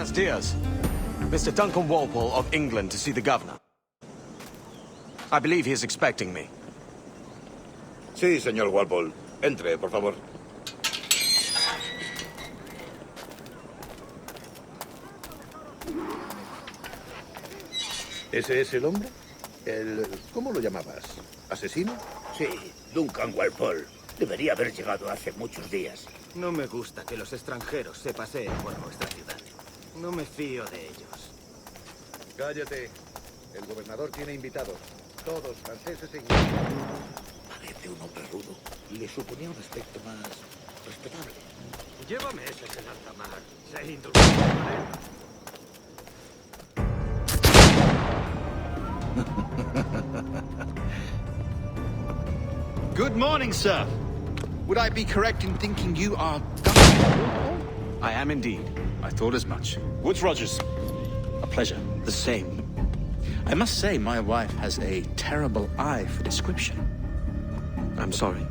Buenos dias. Mr. Duncan Walpole of England to see the governor. I believe he is expecting me. Sí, señor Walpole. Entre, por favor. ¿Ese es el hombre? ¿Cómo lo llamabas? ¿Asesino? Sí, Duncan Walpole. Debería haber llegado hace muchos días. No me gusta que los extranjeros se paseen por nuestra ciudad. No me fío de ellos. Cállate. El gobernador tiene invitados. Todos franceses e ingleses. Parece un hombre rudo. Le suponía un aspecto más respetable. Llévame ese en alta mar. Sé indulgente con él. Good morning, sir. Would I be correct in thinking you are Duncan? I am indeed. I thought as much. Woods Rogers. A pleasure. The same. I must say, my wife has a terrible eye for description. I'm sorry.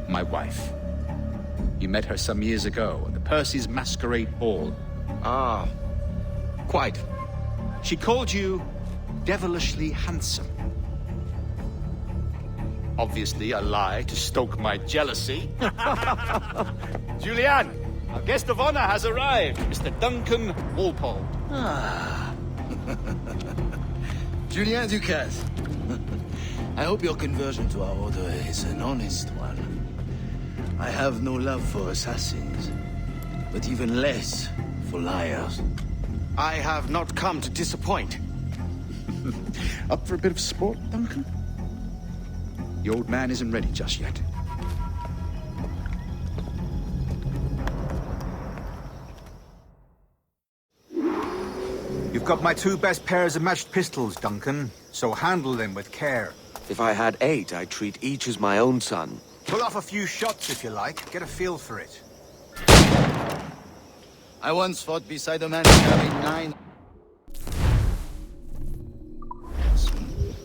My wife. You met her some years ago at the Percy's Masquerade Ball. Ah, quite. She called you devilishly handsome. Obviously a lie to stoke my jealousy. Julianne, our guest of honor has arrived, Mr. Duncan Walpole. Ah. Julien Ducasse. I hope your conversion to our order is an honest one. I have no love for assassins, but even less for liars. I have not come to disappoint. Up for a bit of sport, Duncan? The old man isn't ready just yet. You've got my two best pairs of matched pistols, Duncan, so handle them with care. If I had 8, I'd treat each as my own son. Pull off a few shots if you like, get a feel for it. I once fought beside a man carrying 9.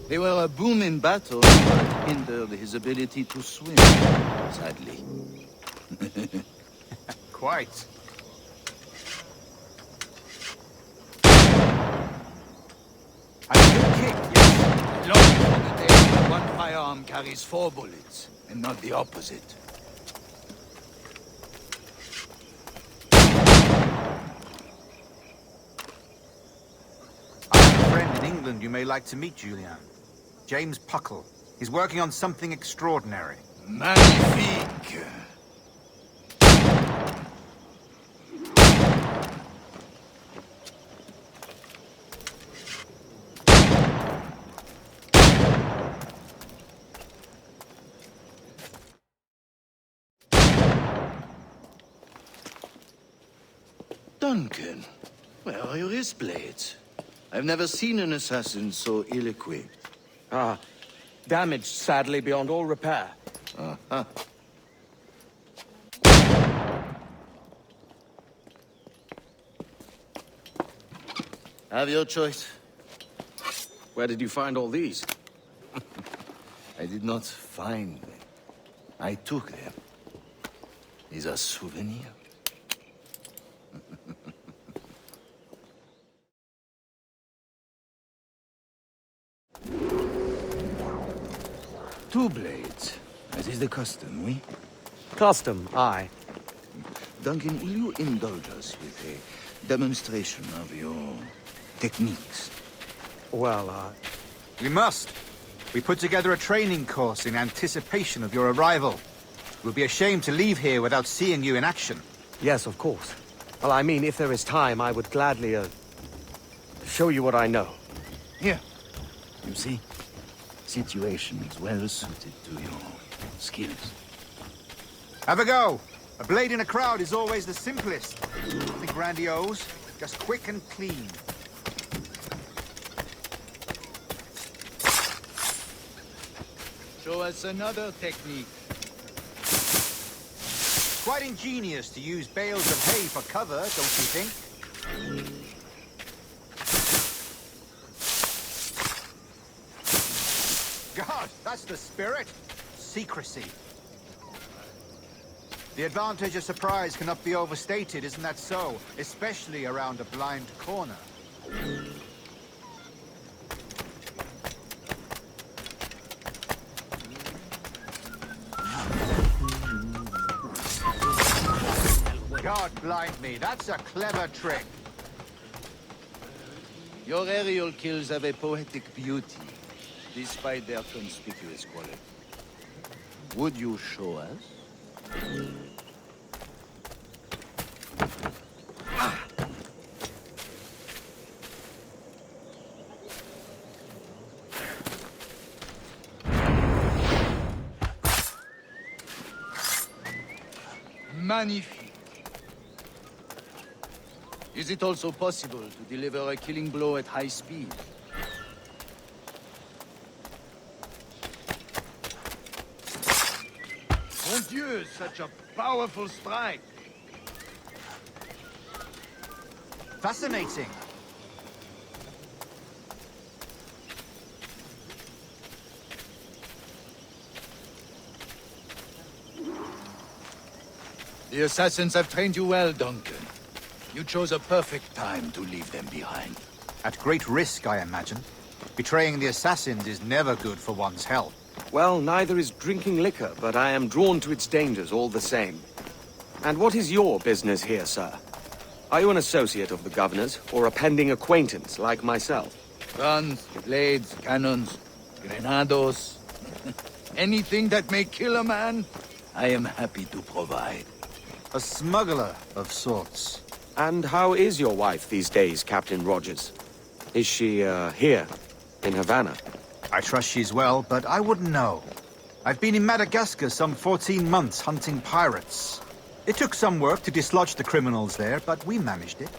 They were a boom in battle, but hindered his ability to swim, sadly. Quite. A good kick, yes. Long for the day when one firearm carries 4 bullets, and not the opposite. I have a friend in England you may like to meet, Julian. James Puckle. He's working on something extraordinary. Magnifique! Duncan, where are your wrist blades? I've never seen an assassin so ill-equipped. Ah, damaged sadly beyond all repair. Uh-huh. Have your choice. Where did you find all these? I did not find them. I took them. These are souvenirs. Two blades, as is the custom, oui? Custom, aye. Duncan, will you indulge us with a demonstration of your techniques? Well, We must. We put together a training course in anticipation of your arrival. We'll be ashamed to leave here without seeing you in action. yes, of course. Well, I mean, if there is time, I would gladly, show you what I know. Here. You see? Situation is well suited to your skills. Have a go. A blade in a crowd is always the simplest. Nothing grandiose, just quick and clean. Show us another technique. Quite ingenious to use bales of hay for cover, don't you think? God, that's the spirit. Secrecy. The advantage of surprise cannot be overstated, isn't that so? Especially around a blind corner. God blind me, that's a clever trick. Your aerial kills have a poetic beauty, despite their conspicuous quality. Would you show us? Magnifique. Is it also possible to deliver a killing blow at high speed? Mon Dieu, such a powerful strike! Fascinating. The assassins have trained you well, Duncan. You chose a perfect time to leave them behind. At great risk, I imagine. Betraying the assassins is never good for one's health. Well, neither is drinking liquor, but I am drawn to its dangers all the same. And what is your business here, sir? Are you an associate of the governor's, or a pending acquaintance like myself? Guns, blades, cannons, grenados. Anything that may kill a man, I am happy to provide. A smuggler of sorts. And how is your wife these days, Captain Rogers? Is she, here, in Havana? I trust she's well, but I wouldn't know. I've been in Madagascar some 14 months hunting pirates. It took some work to dislodge the criminals there, but we managed it.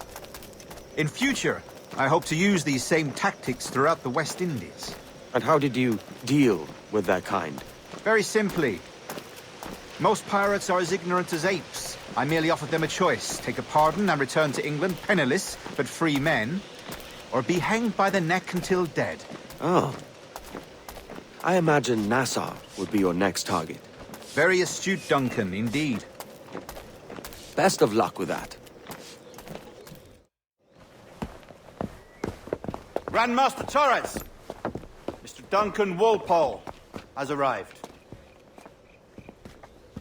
In future, I hope to use these same tactics throughout the West Indies. And how did you deal with their kind? Very simply. Most pirates are as ignorant as apes. I merely offered them a choice. Take a pardon and return to England penniless, but free men, or be hanged by the neck until dead. Oh. I imagine Nassau would be your next target. Very astute, Duncan, indeed. Best of luck with that. Grandmaster Torres! Mr. Duncan Walpole has arrived.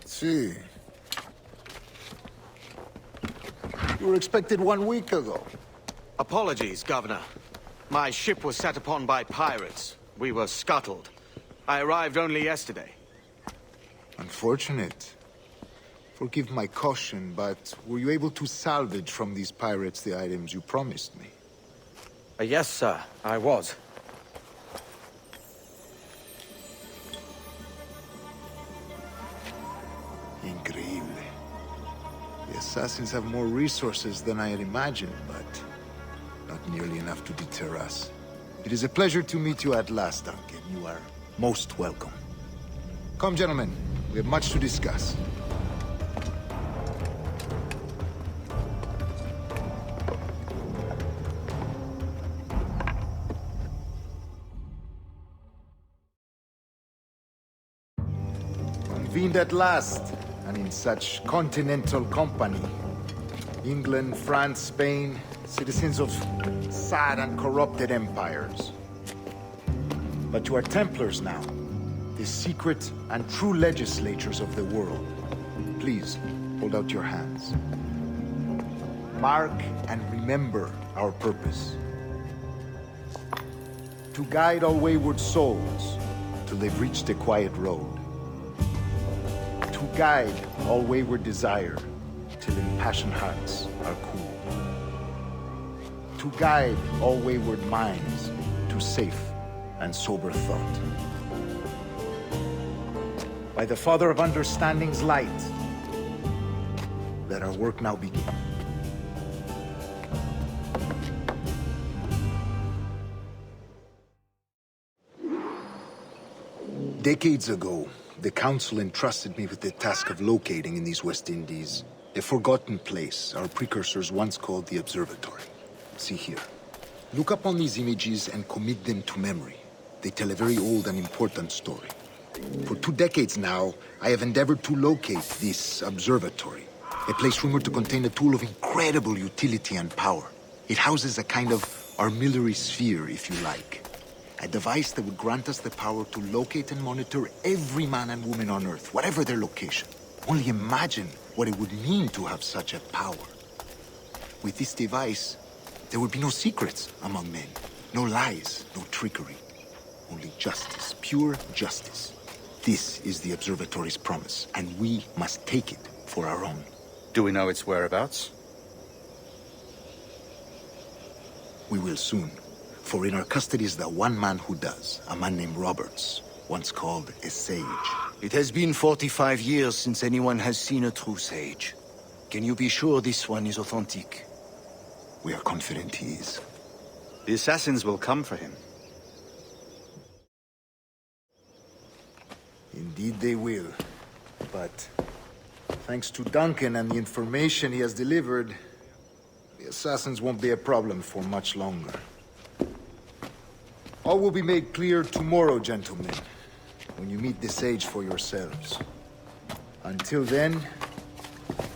See. You were expected 1 week ago. Apologies, Governor. My ship was set upon by pirates. We were scuttled. I arrived only yesterday. Unfortunate. Forgive my caution, but were you able to salvage from these pirates the items you promised me? Yes, sir, I was. Increíble. The assassins have more resources than I had imagined, but not nearly enough to deter us. It is a pleasure to meet you at last, Duncan. You are most welcome. Come, gentlemen. We have much to discuss. Convened at last, and in such continental company. England, France, Spain, citizens of sad and corrupted empires. But you are Templars now, the secret and true legislators of the world. Please, hold out your hands. Mark and remember our purpose. To guide all wayward souls till they've reached the quiet road. To guide all wayward desire till impassioned hearts are cool. To guide all wayward minds to safe and sober thought. By the Father of Understanding's light, let our work now begin. Decades ago, the Council entrusted me with the task of locating in these West Indies a forgotten place our precursors once called the Observatory. See here. Look upon these images and commit them to memory. They tell a very old and important story. For 2 decades now, I have endeavored to locate this observatory. A place rumored to contain a tool of incredible utility and power. It houses a kind of armillary sphere, if you like. A device that would grant us the power to locate and monitor every man and woman on Earth, whatever their location. Only imagine what it would mean to have such a power. With this device, there would be no secrets among men. No lies, no trickery. Only justice, pure justice. This is the observatory's promise, and we must take it for our own. Do we know its whereabouts? We will soon. For in our custody is the one man who does, a man named Roberts, once called a sage. It has been 45 years since anyone has seen a true sage. Can you be sure this one is authentic? We are confident he is. The assassins will come for him. Indeed they will. But thanks to Duncan and the information he has delivered, the assassins won't be a problem for much longer. All will be made clear tomorrow, gentlemen, when you meet the sage for yourselves. Until then,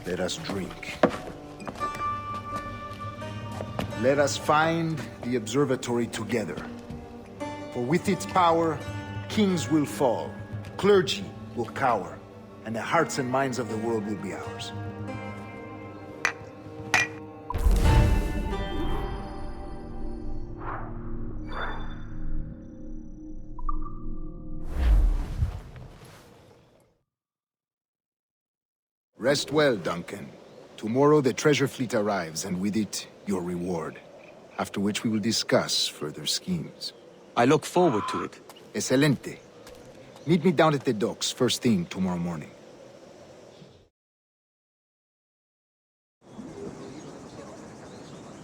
let us drink. Let us find the observatory together. For with its power, kings will fall, clergy will cower, and the hearts and minds of the world will be ours. Rest well, Duncan. Tomorrow the treasure fleet arrives, and with it, your reward. After which we will discuss further schemes. I look forward to it. Excelente. Meet me down at the docks first thing tomorrow morning.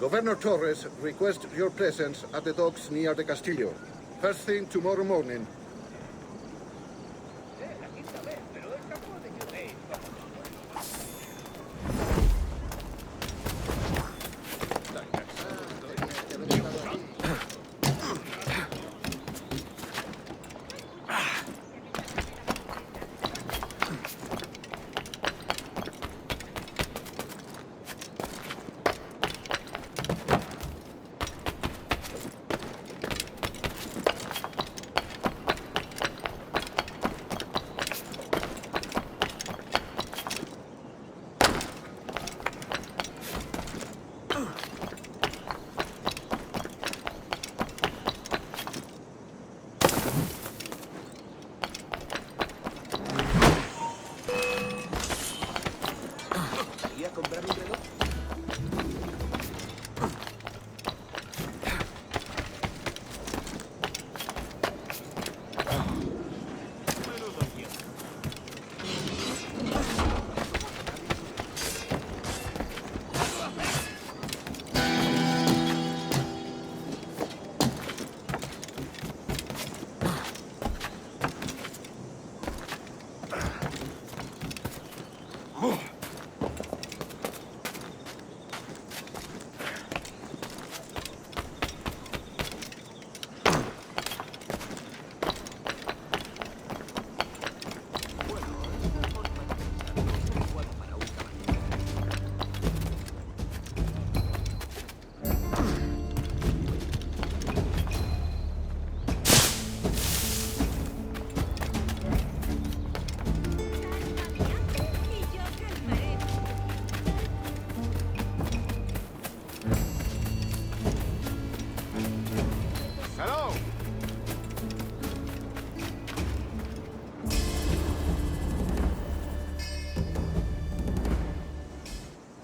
Governor Torres requests your presence at the docks near the Castillo. First thing tomorrow morning.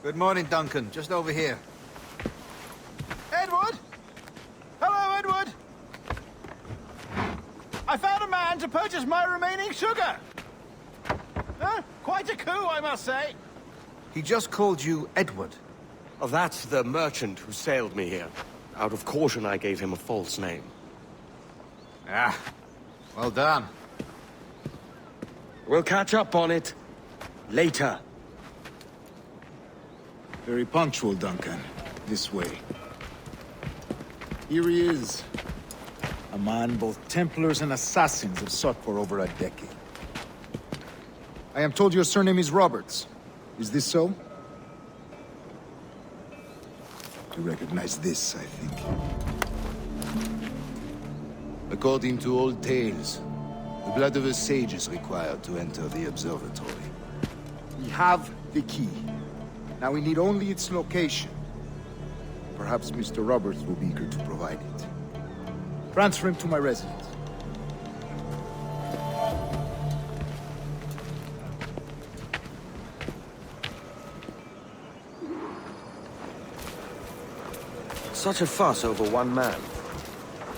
Good morning, Duncan. Just over here. Edward? Hello, Edward! I found a man to purchase my remaining sugar! Huh? Quite a coup, I must say. He just called you Edward. Oh, that's the merchant who sailed me here. Out of caution, I gave him a false name. Ah, well done. We'll catch up on it later. Very punctual, Duncan. This way. Here he is. A man both Templars and Assassins have sought for over a decade. I am told your surname is Roberts. Is this so? You recognize this, I think. According to old tales, the blood of a sage is required to enter the observatory. We have the key. Now we need only its location. Perhaps Mr. Roberts will be eager to provide it. Transfer him to my residence. Such a fuss over one man.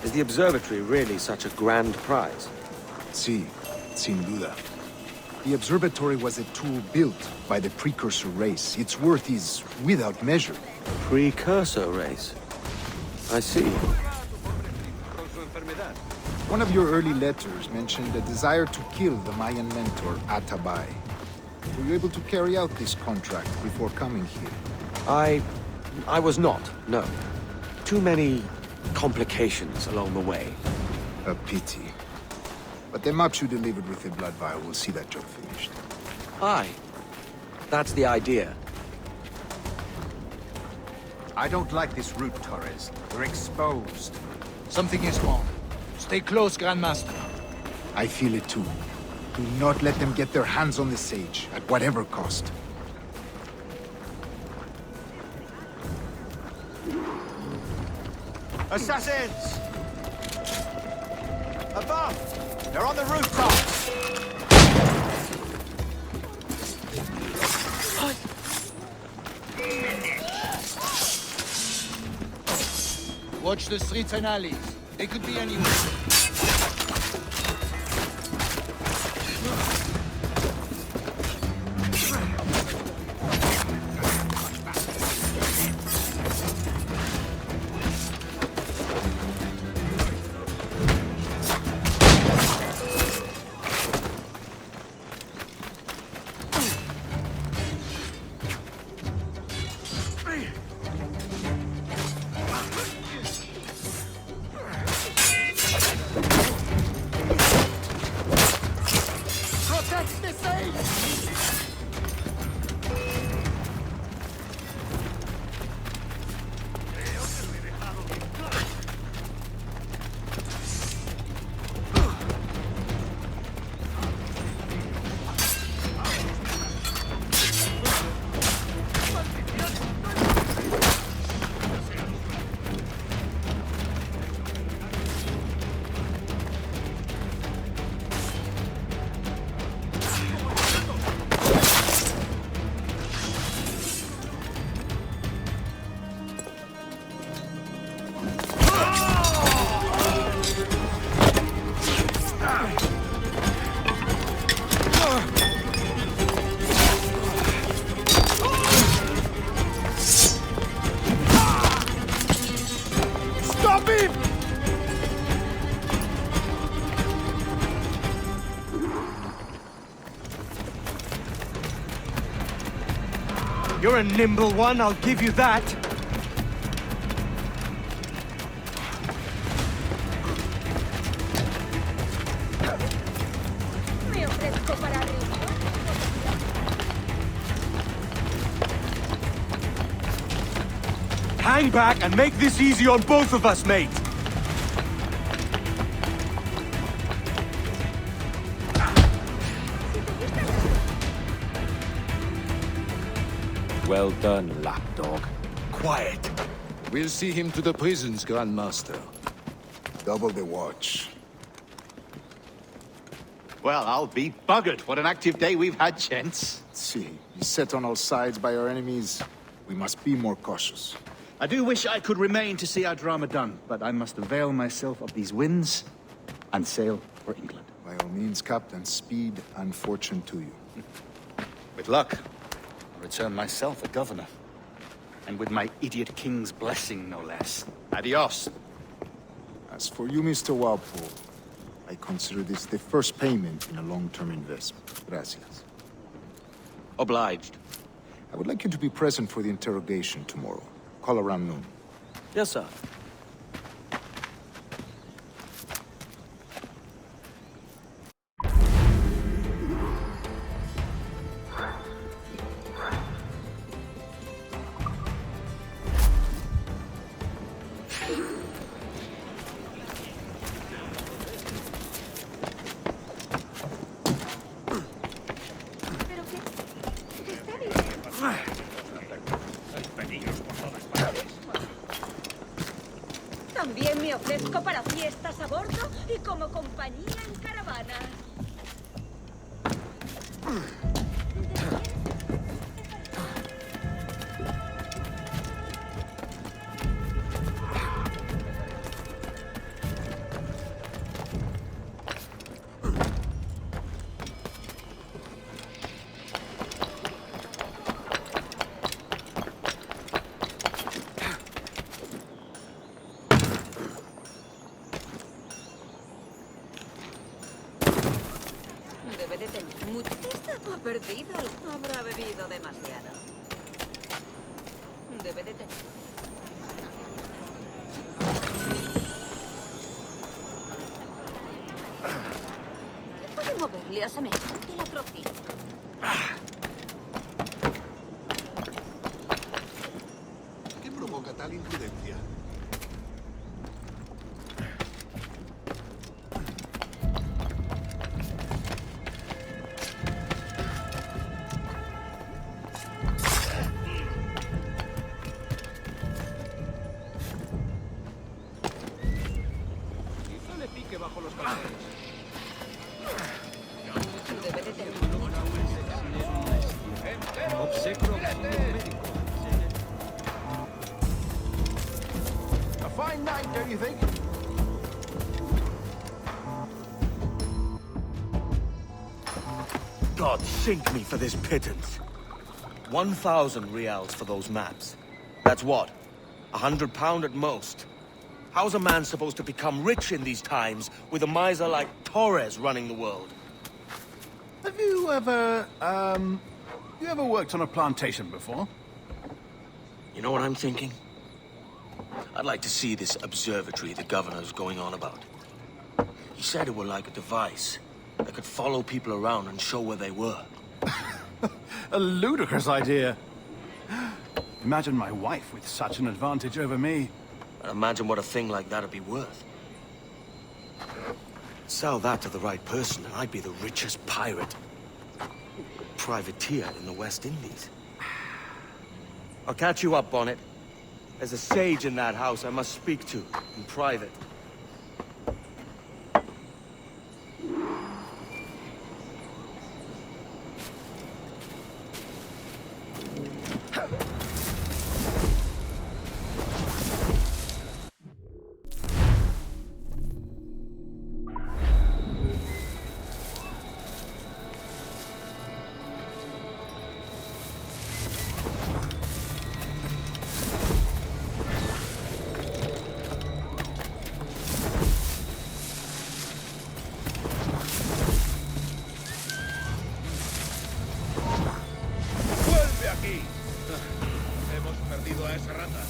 Is the observatory really such a grand prize? Sí, sin duda. The observatory was a tool built by the precursor race. Its worth is without measure. Precursor race. I see. One of your early letters mentioned a desire to kill the Mayan mentor, Atabay. Were you able to carry out this contract before coming here? I was not, no. Too many complications along the way. A pity. But the maps you delivered with the blood vial will see that job finished. Aye. That's the idea. I don't like this route, Torres. We're exposed. Something is wrong. Stay close, Grandmaster. I feel it too. Do not let them get their hands on the sage, at whatever cost. Assassins! Above! They're on the rooftops! Watch the streets and alleys. They could be anywhere. You're a nimble one, I'll give you that. Me ofrezco para arriba. Hang back and make this easy on both of us, mate. Well done, lapdog. Quiet. We'll see him to the prisons, Grandmaster. Double the watch. Well, I'll be buggered. What an active day we've had, gents. See, beset on all sides by our enemies, we must be more cautious. I do wish I could remain to see our drama done, but I must avail myself of these winds and sail for England. By all means, Captain, speed and fortune to you. With luck, I'll return myself a governor. And with my idiot king's blessing, no less. Adios. As for you, Mr. Walpole, I consider this the first payment in a long-term investment. Gracias. Obliged. I would like you to be present for the interrogation tomorrow. Call around noon. Yes, sir. Me ofrezco para fiestas a bordo y como compañía en caravana. Debe de tener mucho. Está perdido. Habrá bebido demasiado. Debe de tener. ¿Qué puede moverle a semejante latrocinio? ¿Qué provoca tal imprudencia? Quizá le pique bajo los calzones. Debe de tener. Obsequio médico. A fine night, don't you think? God sink me for this pittance. 1,000 reals for those maps. That's what? £100 at most. How's a man supposed to become rich in these times with a miser like Torres running the world? Have you ever, worked on a plantation before? You know what I'm thinking? I'd like to see this observatory the governor's going on about. He said it were like a device that could follow people around and show where they were. A ludicrous idea. Imagine my wife with such an advantage over me. And imagine what a thing like that'd be worth. Sell that to the right person and I'd be the richest pirate. Privateer in the West Indies. I'll catch you up, Bonnet. There's a sage in that house I must speak to, in private. ¡Vuelve aquí! Hemos perdido a esa rata.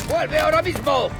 ¡Vuelve ahora mismo!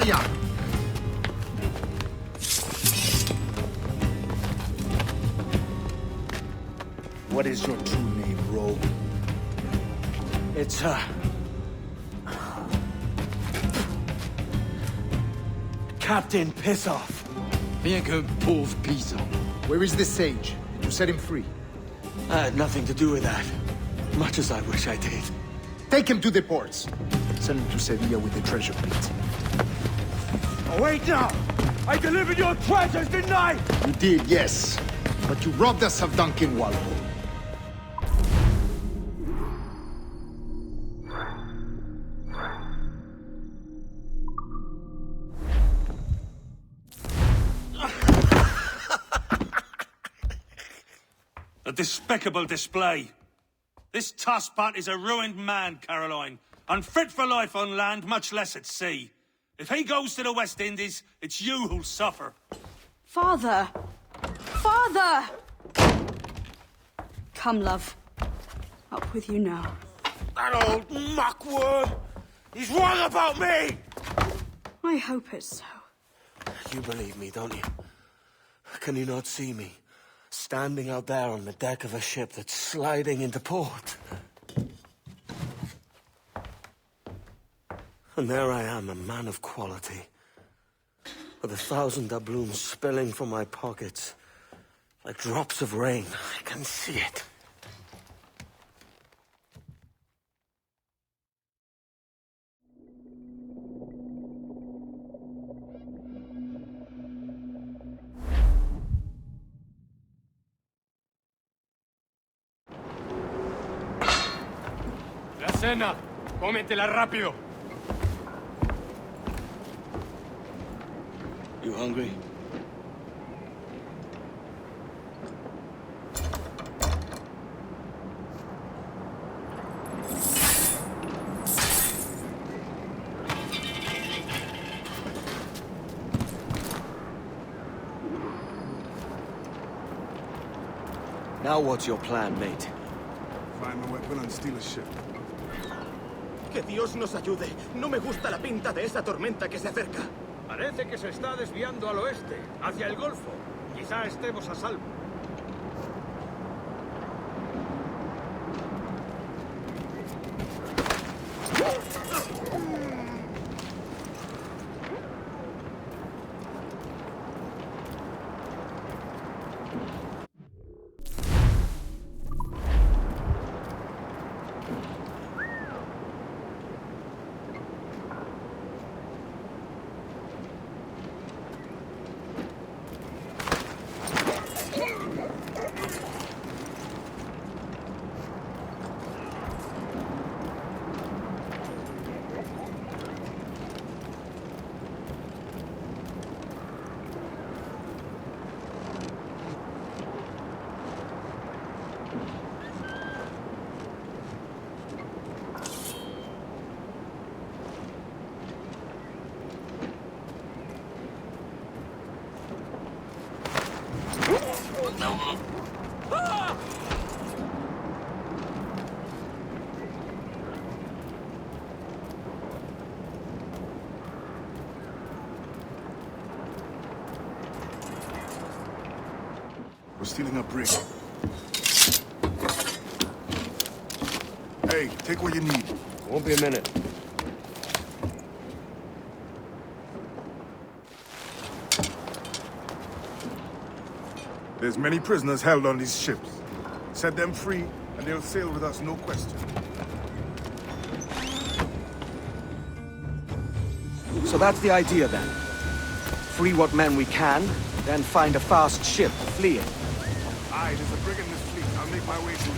Guardia! What is your true name, rogue? It's, Captain Piss Off. Bien que pauvre paysan. Where is the sage? Did you set him free? I had nothing to do with that. Much as I wish I did. Take him to the ports. Send him to Sevilla with the treasure fleet. Oh, wait now! I delivered your treasures, didn't I? You did, yes. But you robbed us of Duncan Walpole. A despicable display. This tosspot is a ruined man, Caroline. Unfit for life on land, much less at sea. If he goes to the West Indies, it's you who'll suffer. Father! Father! Come, love. Up with you now. That old muckworm! He's wrong about me! I hope it's so. You believe me, don't you? Can you not see me? Standing out there on the deck of a ship that's sliding into port. And there I am, a man of quality. With 1,000 doubloons spilling from my pockets. Like drops of rain. I can see it. La cena. Cómetela rápido. You hungry? Now what's your plan, mate? Find a weapon and steal a ship. Que Dios nos ayude. No me gusta la pinta de esa tormenta que se acerca. Parece que se está desviando al oeste, hacia el Golfo. Quizá estemos a salvo. We're stealing a brig. Hey, take what you need. Won't be a minute. There's many prisoners held on these ships. Set them free, and they'll sail with us, no question. So that's the idea then. Free what men we can, then find a fast ship to flee in. Aye, there's a brig in this fleet. I'll make my way to it.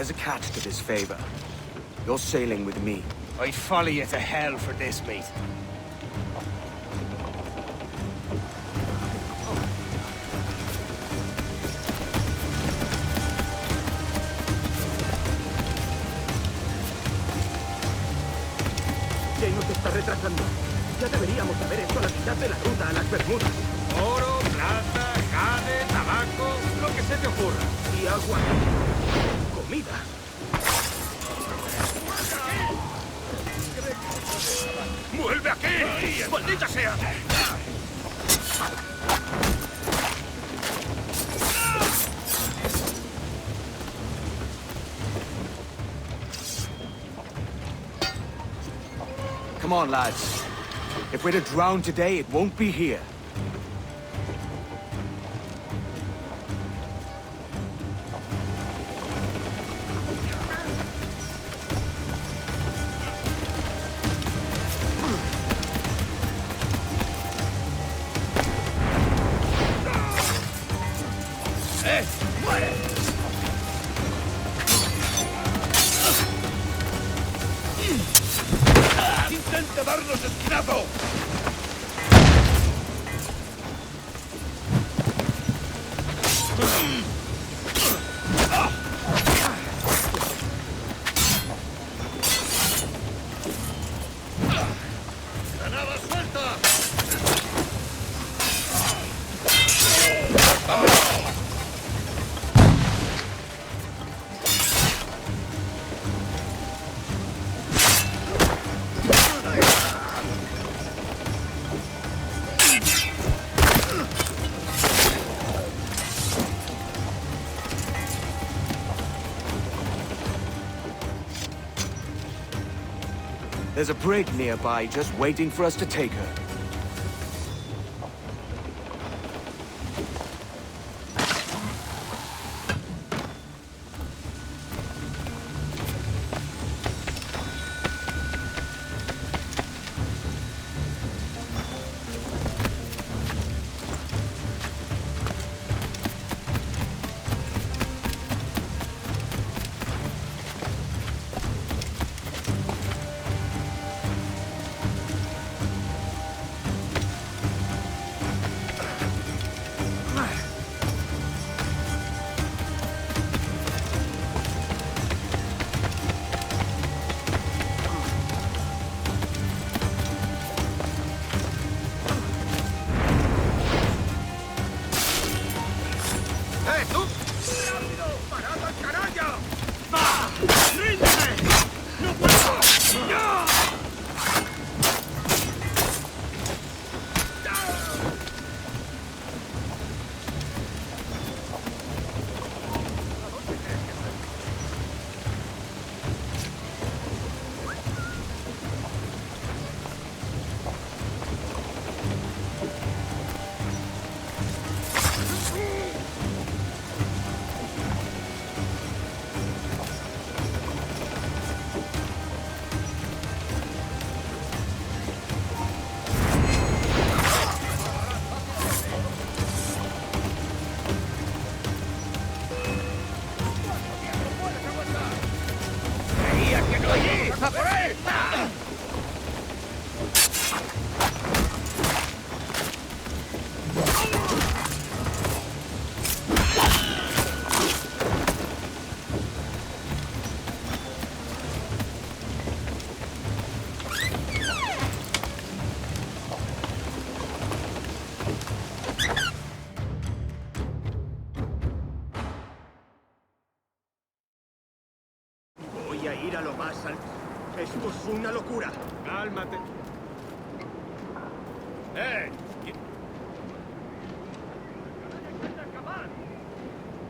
there's a catch to this favor. You're sailing with me. I'd follow you to hell for this, mate. Ya no te está retrasando. Ya deberíamos haber hecho la mitad de la ruta a las Bermudas. Oro, plata, jade, tabaco, lo que se te ocurra. Y agua. Comida. ¡Vuelve aquí! ¡Maldita sea! Come on, lads. If we're to drown today, it won't be here. ¡Intenta darnos esquinazo! ¡Granada suelta! There's a brig nearby just waiting for us to take her. Voy a ir a lo más alto. Esto es una locura. Cálmate. ¡Eh!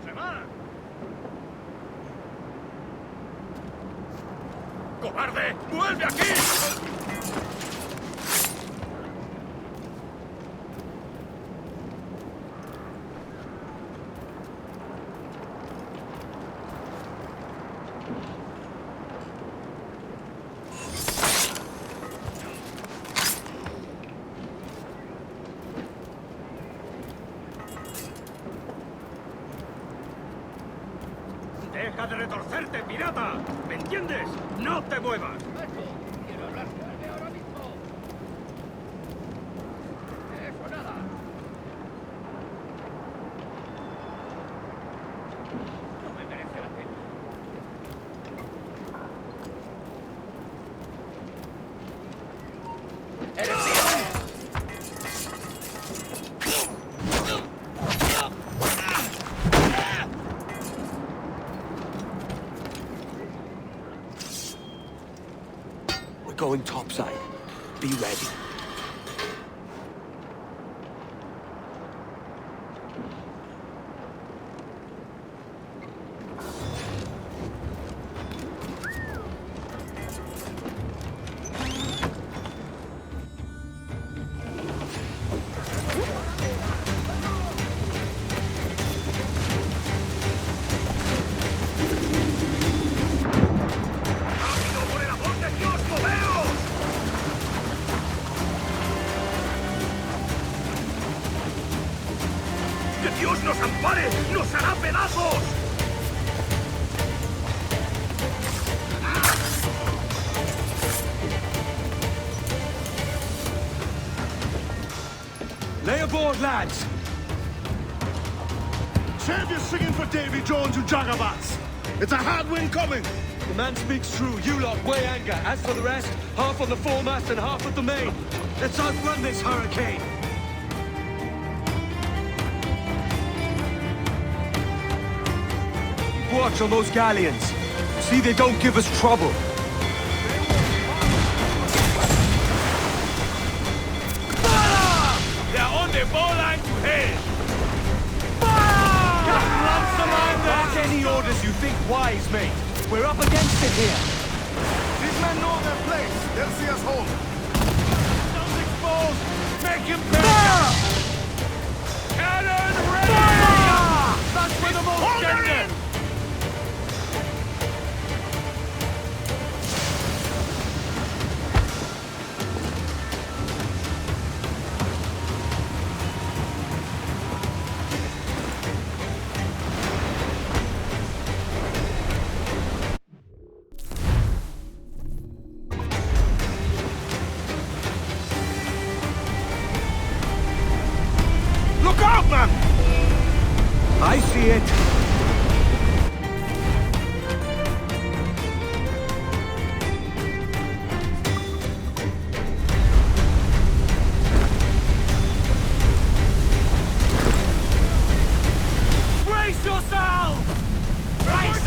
¡Se va! ¡Cobarde! ¡Vuelve aquí! ¡Deja de retorcerte, pirata! ¿Me entiendes? ¡No te muevas! Quiero hablar con él ahora mismo. Eso nada. No me merece la pena. We're going topside. Be ready. ¡Que Dios nos ampare! ¡Nos hará pedazos! Lay aboard, lads! Save your singing for Davy Jones, you jagabats! It's a hard wind coming! The man speaks true. You lot weigh anchor. As for the rest, half on the foremast and half at the main. Let's outrun this hurricane! Watch on those galleons. See they don't give us trouble. ¡Fire! They're on the bowline to hell! Fire! Back any orders you think wise, mate. We're up against it here. These men know their place. They'll see us home. Guns exposed! Make him pay! Cannon ready! Fire! That's where the most danger! Look out, man! I see it. Brace yourself! Brace!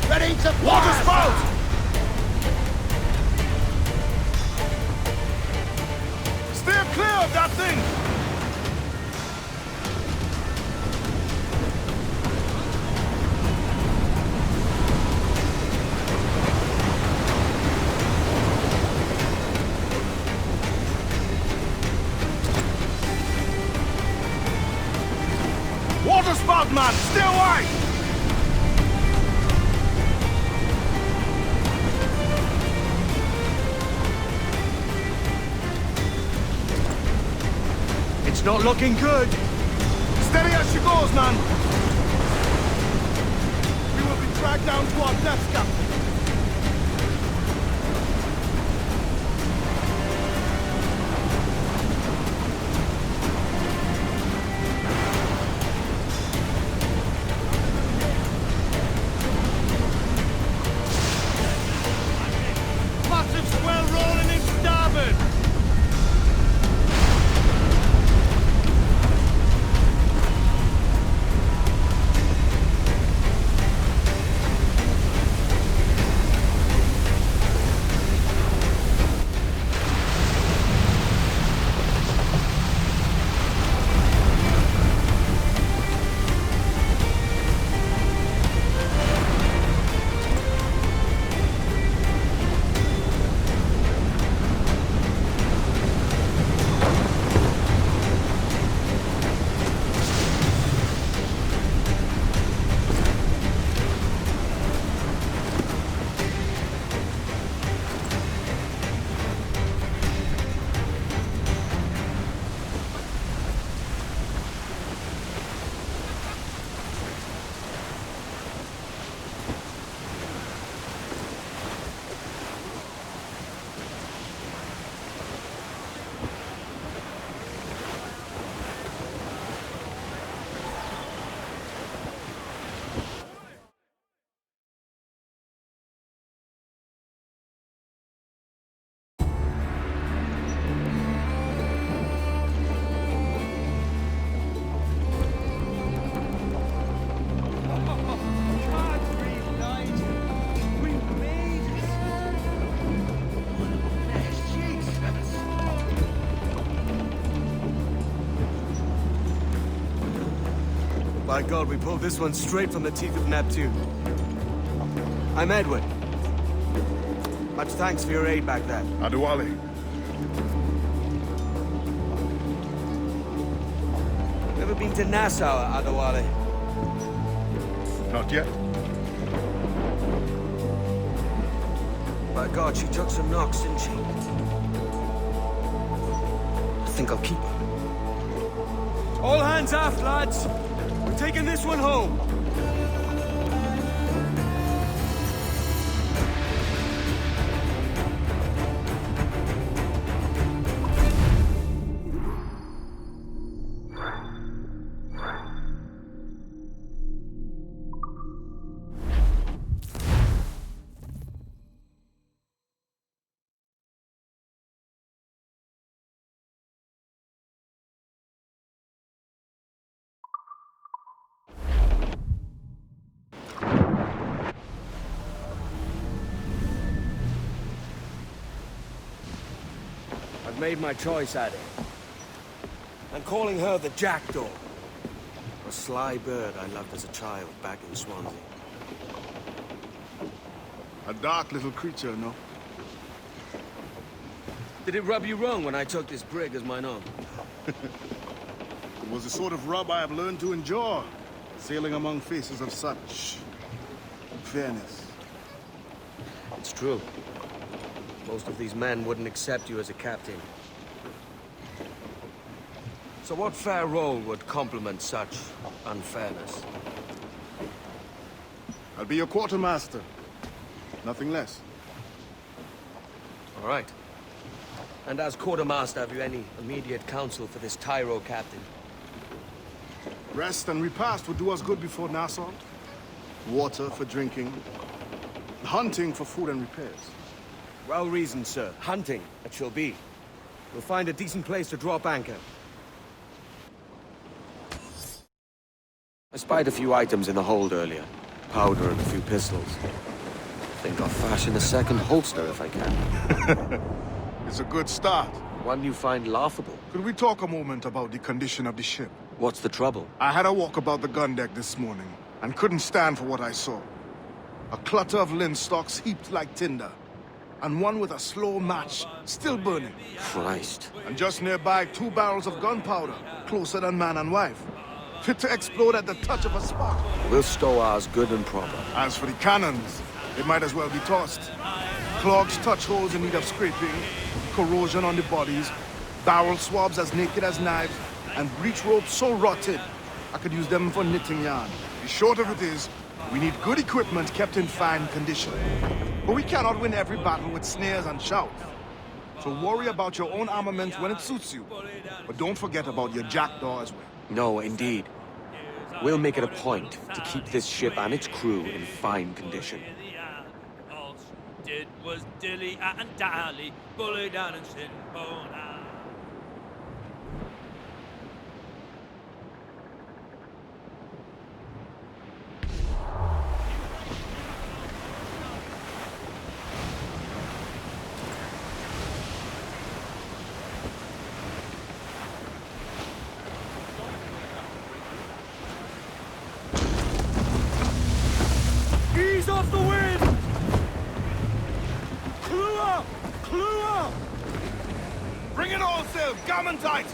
Ready to water spout! Steer clear of that thing! Water spout, man! Stay away! It's not looking good. Steady as she goes, man! We will be dragged down to our death, Captain. Massive swell rolling in starboard! By God, we pulled this one straight from the teeth of Neptune. I'm Edward. Much thanks for your aid back there. Adewale. Ever been to Nassau, Adewale? Not yet. By God, she took some knocks, didn't she? I think I'll keep her. All hands aft, lads! We're taking this one home. I've made my choice, Addy. I'm calling her the Jackdaw. A sly bird I loved as a child back in Swansea. A dark little creature, no? Did it rub you wrong when I took this brig as mine own? It was the sort of rub I have learned to endure, sailing among faces of such fairness. It's true. Most of these men wouldn't accept you as a captain. So what fair role would complement such unfairness? I'll be your quartermaster. Nothing less. All right. And as quartermaster, have you any immediate counsel for this Tyro captain? Rest and repast would do us good before Nassau. Water for drinking. Hunting for food and repairs. Well reasoned, sir. Hunting, it shall be. We'll find a decent place to drop anchor. I spied a few items in the hold earlier. Powder and a few pistols. Think I'll fashion a second holster if I can. It's a good start. One you find laughable. Could we talk a moment about the condition of the ship? What's the trouble? I had a walk about the gun deck this morning, and couldn't stand for what I saw. A clutter of linstocks heaped like tinder, and one with a slow match still burning. Christ. And just nearby, 2 barrels of gunpowder, closer than man and wife. Fit to explode at the touch of a spark. We'll stow ours good and proper. As for the cannons, they might as well be tossed. Clogged touch holes in need of scraping, corrosion on the bodies, barrel swabs as naked as knives, and breech ropes so rotted, I could use them for knitting yarn. The short of it is, we need good equipment kept in fine condition. But we cannot win every battle with snares and shouts. So worry about your own armament when it suits you. But don't forget about your jackdaw as well. No, indeed. We'll make it a point to keep this ship and its crew in fine condition. Did was dilly and dally, bully down and sin bone. Ease off the wind! Clue up! Clue up! Bring it all sail, gammon tight!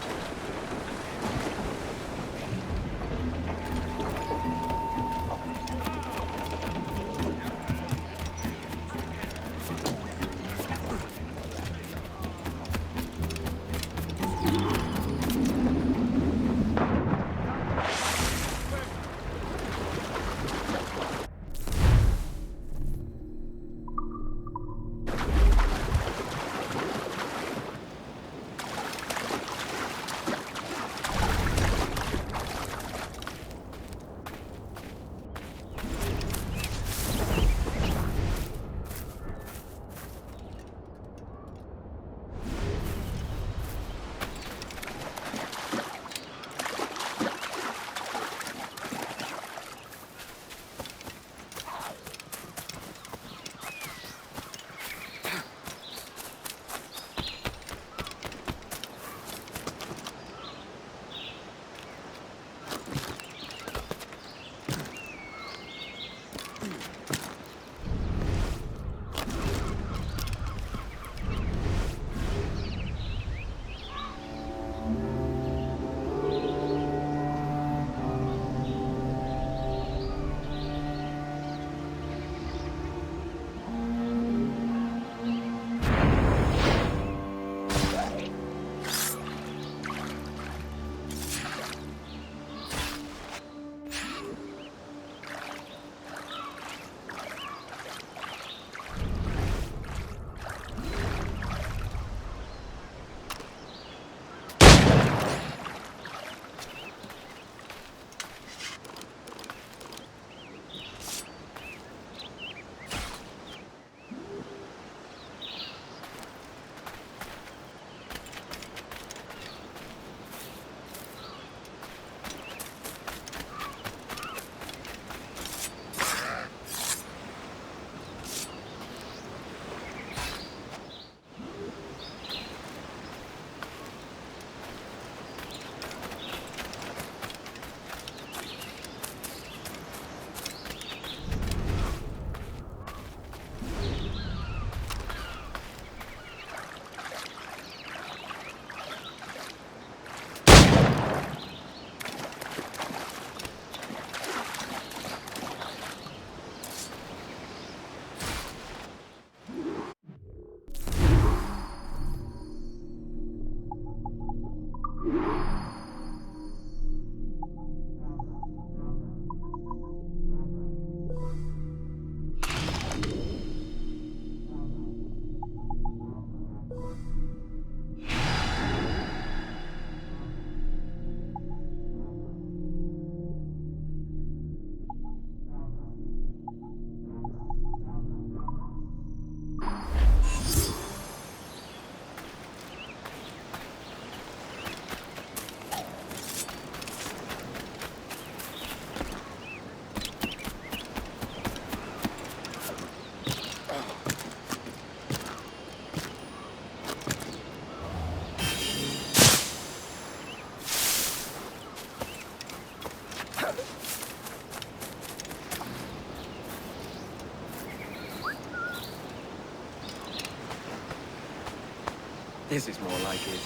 This is more like it.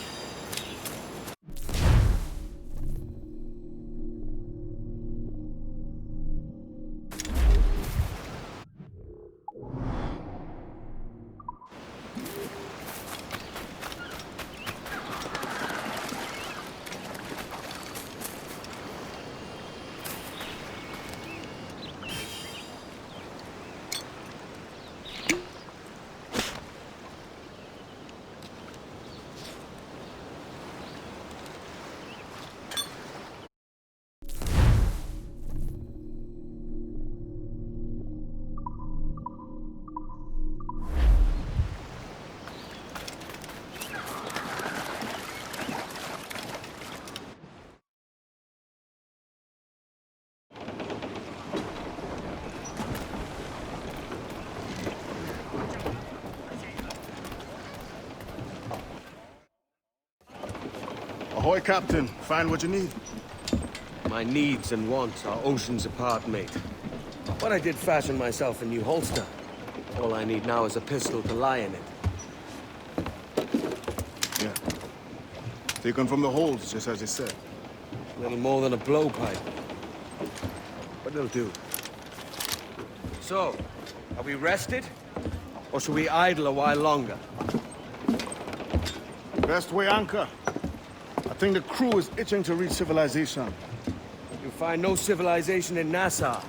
Ahoy, Captain. Find what you need. My needs and wants are oceans apart, mate. But I did fashion myself a new holster. All I need now is a pistol to lie in it. Yeah. Taken from the holds, just as you said. Little more than a blowpipe. But it'll do. So, are we rested? Or should we idle a while longer? Best way anchor. I think the crew is itching to reach civilization. You'll find no civilization in Nassau.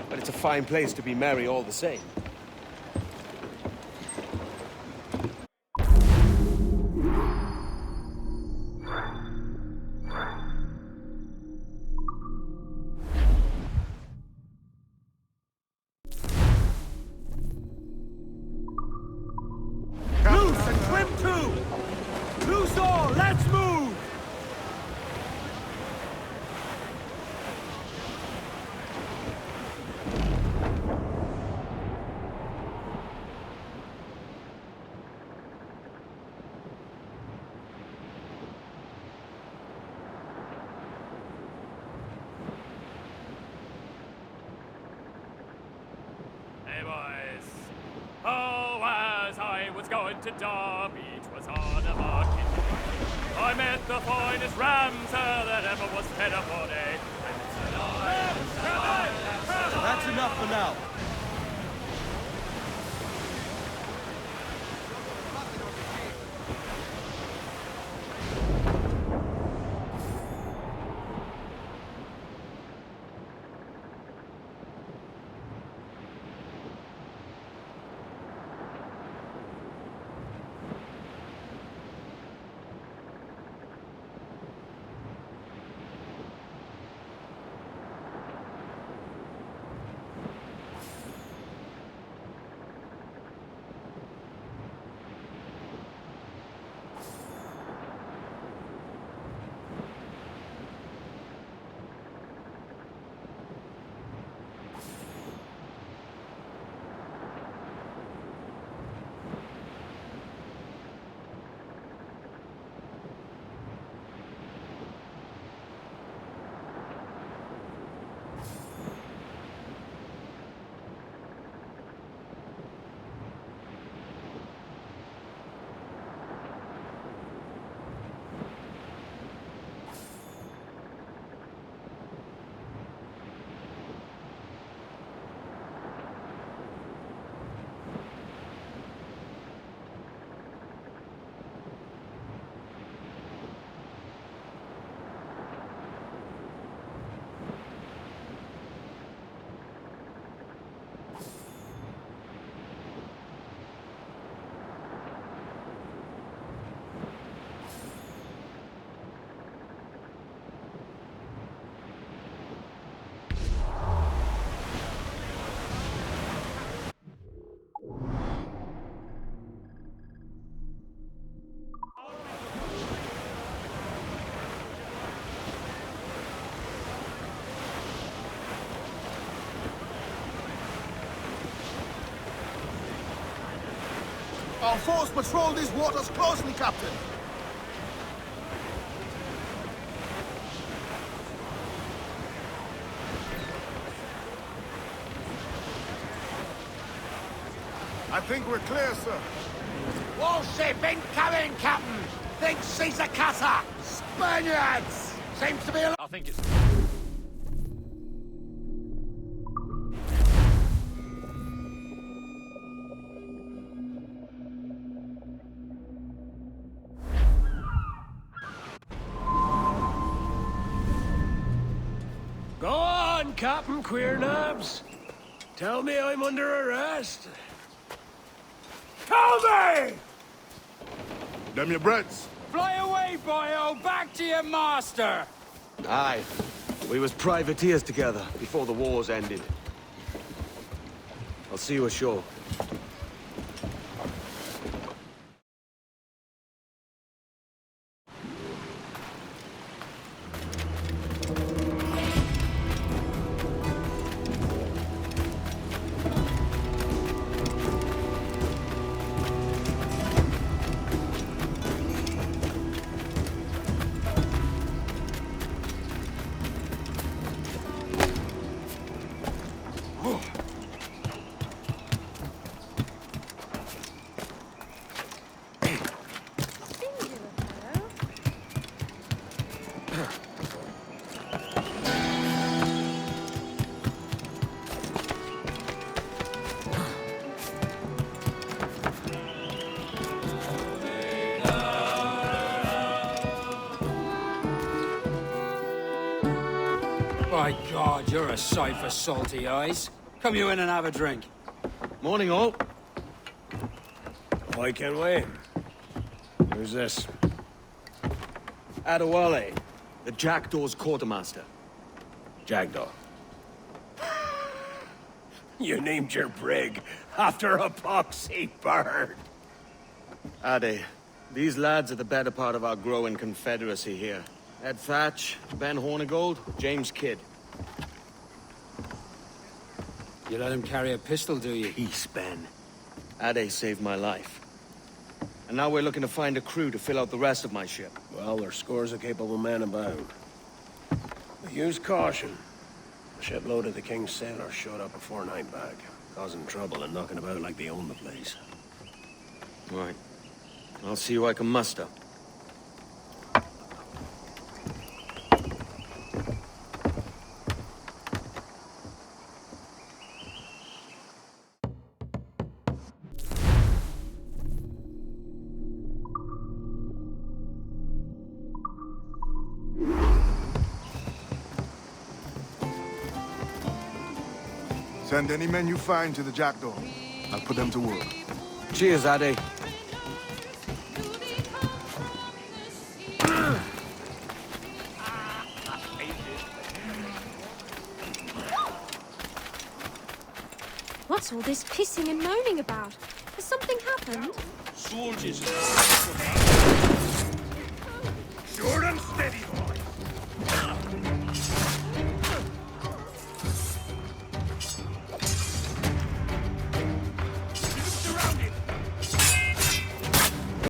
But it's a fine place to be merry all the same. Loose and trim too! Loose all, let's move! Hey boys. Oh, as I was going to Derby, 'twas on a market day, I met the finest ram, sir, that ever was fed upon a... That's enough for now. Our force patrol these waters closely, Captain. I think we're clear, sir. Warship incoming, Captain! Thinks she's a cutter! Spaniards! Seems to be a... I think it's... Go on, Captain Queernabs. Tell me I'm under arrest. Tell me! Them your breads. Fly away, boyo! Back to your master! Aye. We was privateers together before the wars ended. I'll see you ashore. My God, you're a sight for salty eyes. Come you in and have a drink. Morning, all. I can wait. Who's this? Adewale, the Jackdaw's quartermaster. Jackdaw. You named your brig after a poxy bird. Ade, these lads are the better part of our growing confederacy here. Ed Thatch, Ben Hornigold, James Kidd. You let him carry a pistol, do you? Peace, Ben. Ade saved my life. And now we're looking to find a crew to fill out the rest of my ship. Well, there's scores of capable men about. But use caution. A shipload of the King's sailors showed up a fortnight back, causing trouble and knocking about like they own the place. Right. I'll see who I can muster. Send any men you find to the Jackdaw. I'll put them to work. Cheers, Ade. What's all this pissing and moaning about? Has something happened? Soldiers. Short and steady.